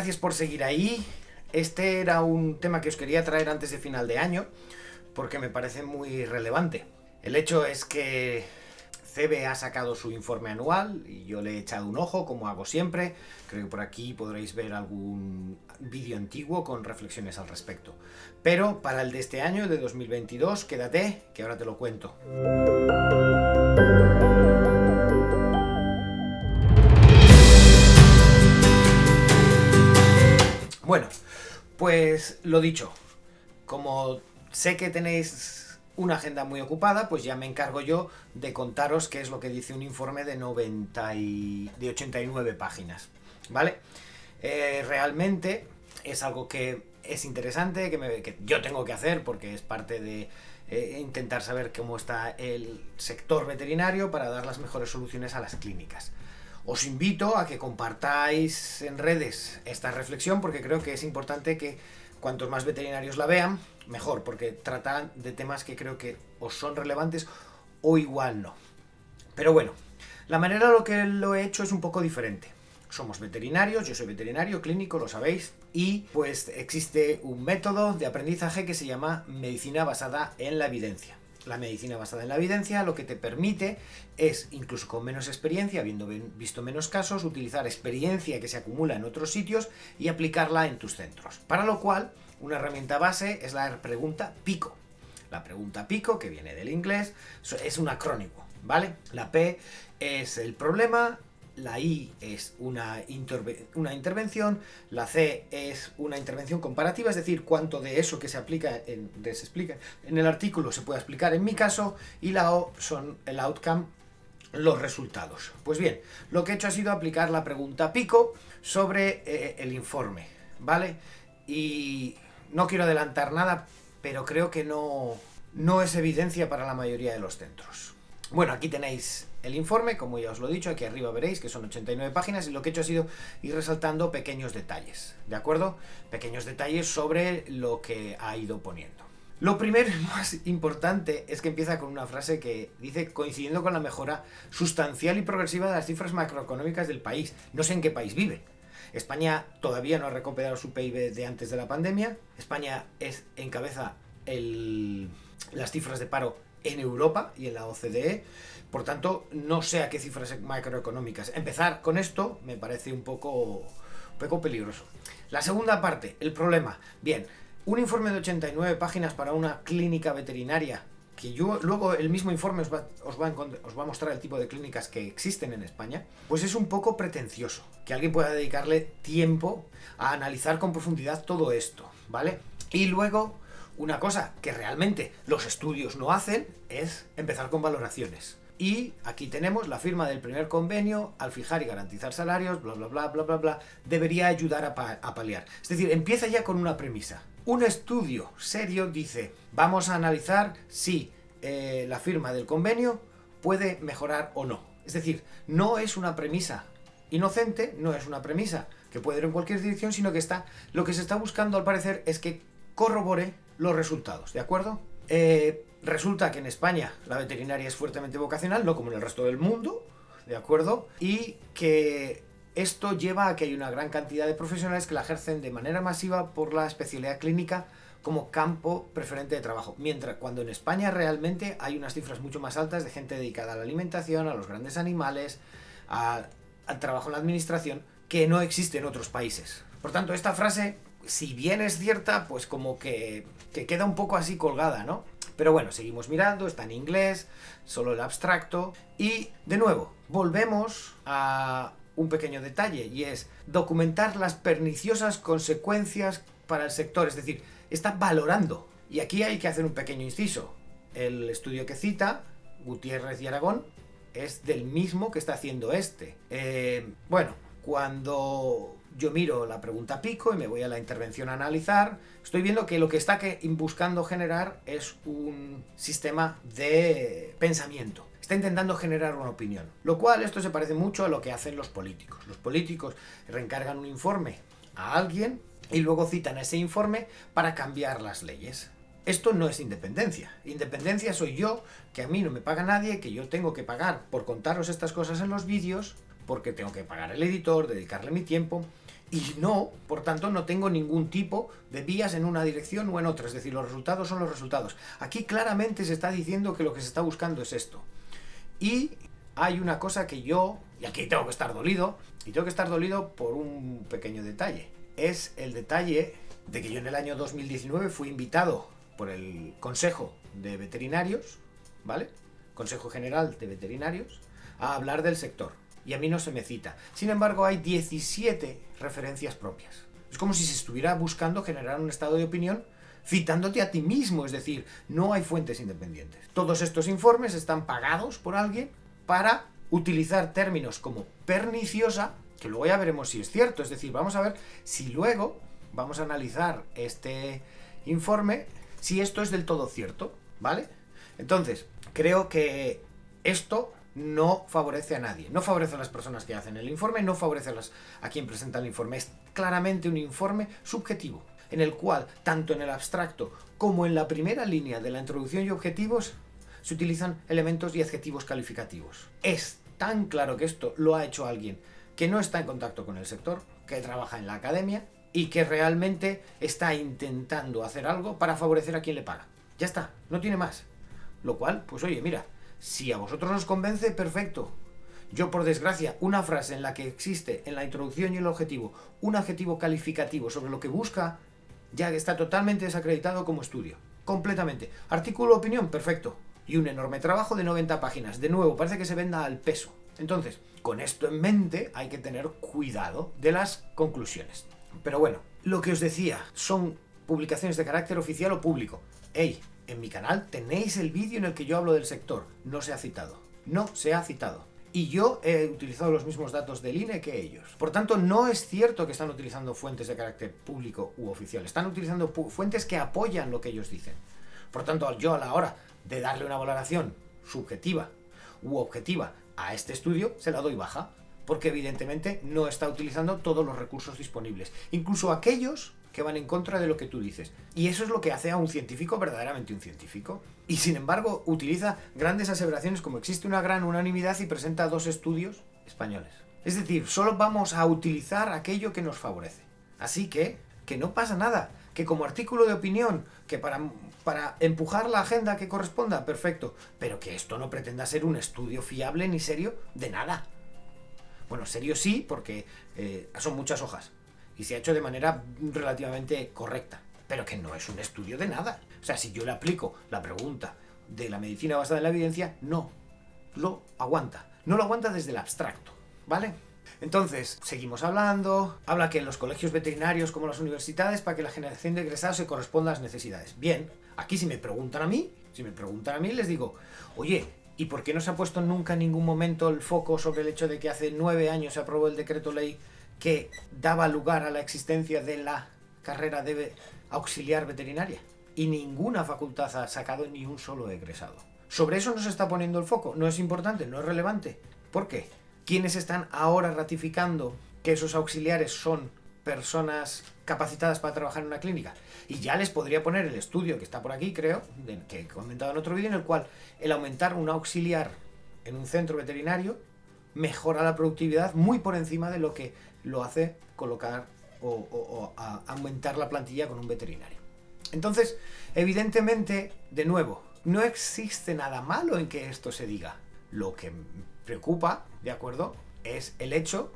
Gracias por seguir ahí. Este era un tema que os quería traer antes de final de año, porque me parece muy relevante. El hecho es que CEBE ha sacado su informe anual y yo le he echado un ojo, como hago siempre. Creo que por aquí podréis ver algún vídeo antiguo con reflexiones al respecto. Pero para el de este año, de 2022, quédate, que ahora te lo cuento. Bueno, pues lo dicho, como sé que tenéis una agenda muy ocupada, pues ya me encargo yo de contaros qué es lo que dice un informe de 89 páginas, ¿vale? Realmente es algo que es interesante, que yo tengo que hacer porque es parte de intentar saber cómo está el sector veterinario para dar las mejores soluciones a las clínicas. Os invito a que compartáis en redes esta reflexión porque creo que es importante que cuantos más veterinarios la vean, mejor, porque tratan de temas que creo que os son relevantes o igual no. Pero bueno, la manera en la que lo he hecho es un poco diferente. Somos veterinarios, yo soy veterinario clínico, lo sabéis, y pues existe un método de aprendizaje que se llama medicina basada en la evidencia. La medicina basada en la evidencia lo que te permite es, incluso con menos experiencia, habiendo visto menos casos, utilizar experiencia que se acumula en otros sitios y aplicarla en tus centros. Para lo cual, una herramienta base es la pregunta PICO. La pregunta PICO, que viene del inglés, es un acrónimo, ¿vale? La P es el problema, la I es una intervención, la C es una intervención comparativa, es decir, cuánto de eso que se explica en el artículo se puede explicar en mi caso, y la O son el outcome, los resultados. Pues bien, lo que he hecho ha sido aplicar la pregunta PICO sobre el informe, ¿vale? Y no quiero adelantar nada, pero creo que no es evidencia para la mayoría de los centros. Bueno, aquí tenéis el informe, como ya os lo he dicho, aquí arriba veréis que son 89 páginas y lo que he hecho ha sido ir resaltando pequeños detalles, ¿de acuerdo? Pequeños detalles sobre lo que ha ido poniendo. Lo primero y más importante es que empieza con una frase que dice: coincidiendo con la mejora sustancial y progresiva de las cifras macroeconómicas del país. No sé en qué país vive. España todavía no ha recuperado su PIB de antes de la pandemia. España encabeza las cifras de paro en Europa y en la OCDE, por tanto, no sé a qué cifras macroeconómicas. Empezar con esto me parece un poco peligroso. La segunda parte, el problema. Bien, un informe de 89 páginas para una clínica veterinaria, que luego el mismo informe os va a mostrar el tipo de clínicas que existen en España, pues es un poco pretencioso que alguien pueda dedicarle tiempo a analizar con profundidad todo esto, ¿vale? Y luego, una cosa que realmente los estudios no hacen es empezar con valoraciones. Y aquí tenemos la firma del primer convenio, al fijar y garantizar salarios, bla, bla, bla, bla, bla, bla, debería ayudar a paliar. Es decir, empieza ya con una premisa. Un estudio serio dice: vamos a analizar si la firma del convenio puede mejorar o no. Es decir, no es una premisa inocente, no es una premisa que puede ir en cualquier dirección, sino que lo que se está buscando al parecer es que corrobore los resultados, ¿de acuerdo? Resulta que en España la veterinaria es fuertemente vocacional, no como en el resto del mundo, ¿de acuerdo? Y que esto lleva a que hay una gran cantidad de profesionales que la ejercen de manera masiva por la especialidad clínica como campo preferente de trabajo, mientras cuando en España realmente hay unas cifras mucho más altas de gente dedicada a la alimentación, a los grandes animales, al trabajo en la administración, que no existe en otros países. Por tanto, esta frase, si bien es cierta, pues como que queda un poco así colgada, ¿no? Pero bueno, seguimos mirando, está en inglés, solo el abstracto. Y, de nuevo, volvemos a un pequeño detalle, y es documentar las perniciosas consecuencias para el sector. Es decir, está valorando. Y aquí hay que hacer un pequeño inciso. El estudio que cita, Gutiérrez y Aragón, es del mismo que está haciendo este. Bueno, cuando yo miro la pregunta PICO y me voy a la intervención a analizar, estoy viendo que lo que está buscando generar es un sistema de pensamiento. Está intentando generar una opinión. Lo cual, esto se parece mucho a lo que hacen los políticos. Los políticos reencargan un informe a alguien y luego citan ese informe para cambiar las leyes. Esto no es independencia. Independencia soy yo, que a mí no me paga nadie, que yo tengo que pagar por contaros estas cosas en los vídeos, porque tengo que pagar al editor, dedicarle mi tiempo, y no, por tanto, no tengo ningún tipo de vías en una dirección o en otra, es decir, los resultados son los resultados. Aquí claramente se está diciendo que lo que se está buscando es esto. Y hay una cosa que yo, y aquí tengo que estar dolido, y tengo que estar dolido por un pequeño detalle. Es el detalle de que yo en el año 2019 fui invitado por el Consejo de Veterinarios, ¿vale? Consejo General de Veterinarios, a hablar del sector. Y a mí no se me cita. Sin embargo, hay 17 referencias propias. Es como si se estuviera buscando generar un estado de opinión citándote a ti mismo, es decir, no hay fuentes independientes. Todos estos informes están pagados por alguien para utilizar términos como perniciosa, que luego ya veremos si es cierto, es decir, vamos a ver si luego vamos a analizar este informe, si esto es del todo cierto, ¿vale? Entonces, creo que esto no favorece a nadie, no favorece a las personas que hacen el informe, no favorece a quien presenta el informe, es claramente un informe subjetivo, en el cual, tanto en el abstracto como en la primera línea de la introducción y objetivos, se utilizan elementos y adjetivos calificativos. Es tan claro que esto lo ha hecho alguien que no está en contacto con el sector, que trabaja en la academia y que realmente está intentando hacer algo para favorecer a quien le paga. Ya está, no tiene más. Lo cual, pues oye, mira, si a vosotros os convence, perfecto. Yo, por desgracia, una frase en la que existe en la introducción y el objetivo un adjetivo calificativo sobre lo que busca, ya está totalmente desacreditado como estudio. Completamente. Artículo, opinión, perfecto. Y un enorme trabajo de 90 páginas. De nuevo, parece que se venda al peso. Entonces, con esto en mente, hay que tener cuidado de las conclusiones. Pero bueno, lo que os decía, son publicaciones de carácter oficial o público. ¡Ey! En mi canal tenéis el vídeo en el que yo hablo del sector. No se ha citado. No se ha citado. Y yo he utilizado los mismos datos del INE que ellos. Por tanto, no es cierto que están utilizando fuentes de carácter público u oficial. Están utilizando fuentes que apoyan lo que ellos dicen. Por tanto, yo a la hora de darle una valoración subjetiva u objetiva a este estudio, se la doy baja. Porque evidentemente no está utilizando todos los recursos disponibles. Incluso aquellos que van en contra de lo que tú dices. Y eso es lo que hace a un científico verdaderamente un científico. Y sin embargo, utiliza grandes aseveraciones como existe una gran unanimidad y presenta 2 estudios españoles. Es decir, solo vamos a utilizar aquello que nos favorece. Así que no pasa nada. Que como artículo de opinión, que para empujar la agenda que corresponda, perfecto. Pero que esto no pretenda ser un estudio fiable ni serio de nada. Bueno, serio sí, porque son muchas hojas. Y se ha hecho de manera relativamente correcta, pero que no es un estudio de nada. O sea, si yo le aplico la pregunta de la medicina basada en la evidencia, no lo aguanta. No lo aguanta desde el abstracto, ¿vale? Entonces, seguimos hablando. Habla que en los colegios veterinarios como las universidades, para que la generación de egresados se corresponda a las necesidades. Bien, aquí si me preguntan a mí, les digo, oye, ¿y por qué no se ha puesto nunca en ningún momento el foco sobre el hecho de que hace 9 años se aprobó el decreto ley que daba lugar a la existencia de la carrera de auxiliar veterinaria? Y ninguna facultad ha sacado ni un solo egresado. Sobre eso no se está poniendo el foco. No es importante, no es relevante. ¿Por qué? ¿Quiénes están ahora ratificando que esos auxiliares son personas capacitadas para trabajar en una clínica? Y ya les podría poner el estudio que está por aquí, creo, que he comentado en otro vídeo, en el cual el aumentar un auxiliar en un centro veterinario mejora la productividad muy por encima de lo que lo hace colocar o aumentar la plantilla con un veterinario. Entonces, evidentemente, de nuevo, no existe nada malo en que esto se diga. Lo que me preocupa, ¿de acuerdo?, es el hecho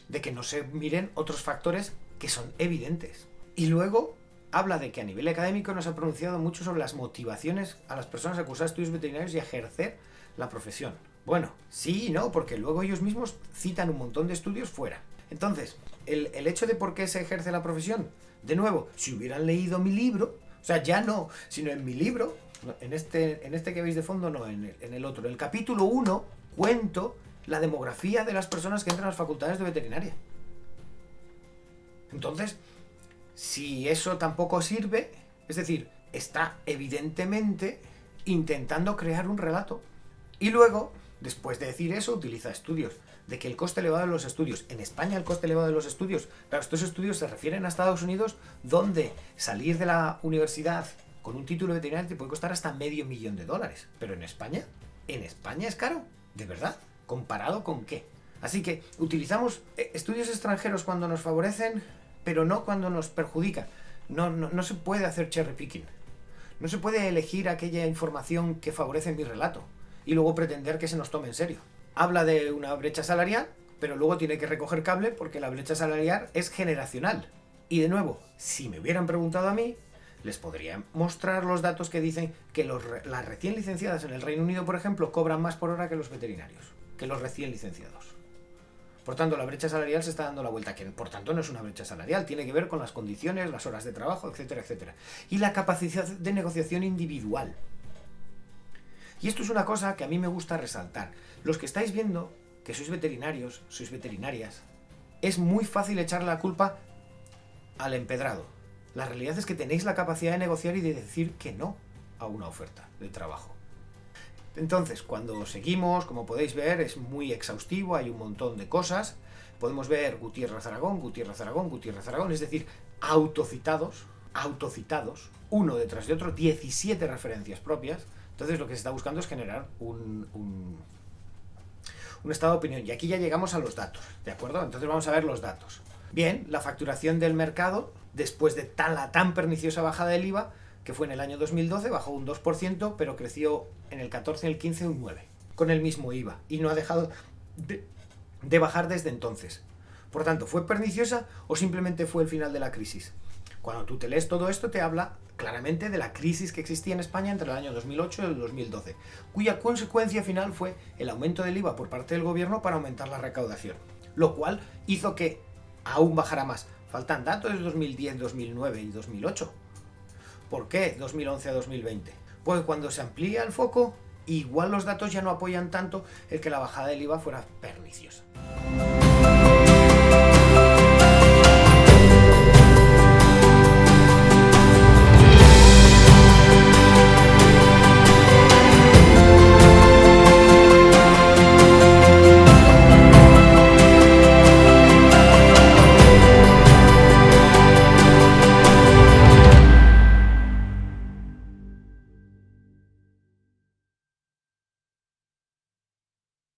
de que no se miren otros factores que son evidentes. Y luego habla de que a nivel académico no se ha pronunciado mucho sobre las motivaciones a las personas a cursar estudios veterinarios y a ejercer la profesión. Bueno, sí y no, porque luego ellos mismos citan un montón de estudios fuera. Entonces, el hecho de por qué se ejerce la profesión, de nuevo, si hubieran leído mi libro, o sea, ya no, sino en mi libro, en este que veis de fondo, no, en el otro, en el capítulo 1, cuento la demografía de las personas que entran a las facultades de veterinaria. Entonces, si eso tampoco sirve, es decir, está evidentemente intentando crear un relato. Y luego, después de decir eso, utiliza estudios. De que el coste elevado de los estudios. En España el coste elevado de los estudios. Claro, estos estudios se refieren a Estados Unidos, donde salir de la universidad con un título veterinario te puede costar hasta $500,000. Pero en España es caro. ¿De verdad? ¿Comparado con qué? Así que utilizamos estudios extranjeros cuando nos favorecen, pero no cuando nos perjudican. No se puede hacer cherry picking. No se puede elegir aquella información que favorece mi relato y luego pretender que se nos tome en serio. Habla de una brecha salarial, pero luego tiene que recoger cable porque la brecha salarial es generacional. Y de nuevo, si me hubieran preguntado a mí, les podría mostrar los datos que dicen que las recién licenciadas en el Reino Unido, por ejemplo, cobran más por hora que los veterinarios, que los recién licenciados. Por tanto, la brecha salarial se está dando la vuelta, que por tanto no es una brecha salarial, tiene que ver con las condiciones, las horas de trabajo, etcétera, etcétera. Y la capacidad de negociación individual. Y esto es una cosa que a mí me gusta resaltar. Los que estáis viendo, que sois veterinarios, sois veterinarias, es muy fácil echar la culpa al empedrado. La realidad es que tenéis la capacidad de negociar y de decir que no a una oferta de trabajo. Entonces, cuando seguimos, como podéis ver, es muy exhaustivo, hay un montón de cosas. Podemos ver Gutiérrez Aragón, Gutiérrez Aragón, Gutiérrez Aragón, es decir, autocitados, uno detrás de otro, 17 referencias propias. Entonces lo que se está buscando es generar un estado de opinión. Y aquí ya llegamos a los datos, ¿de acuerdo? Entonces vamos a ver los datos. Bien, la facturación del mercado, después de la tan perniciosa bajada del IVA, que fue en el año 2012, bajó un 2%, pero creció en el 14 y el 15 un 9%, con el mismo IVA, y no ha dejado de bajar desde entonces. Por tanto, ¿fue perniciosa o simplemente fue el final de la crisis? Cuando tú te lees todo esto, te habla claramente de la crisis que existía en España entre el año 2008 y el 2012, cuya consecuencia final fue el aumento del IVA por parte del gobierno para aumentar la recaudación, lo cual hizo que aún bajara más. Faltan datos de 2010, 2009 y 2008. ¿Por qué 2011 a 2020? Pues cuando se amplía el foco, igual los datos ya no apoyan tanto el que la bajada del IVA fuera perniciosa.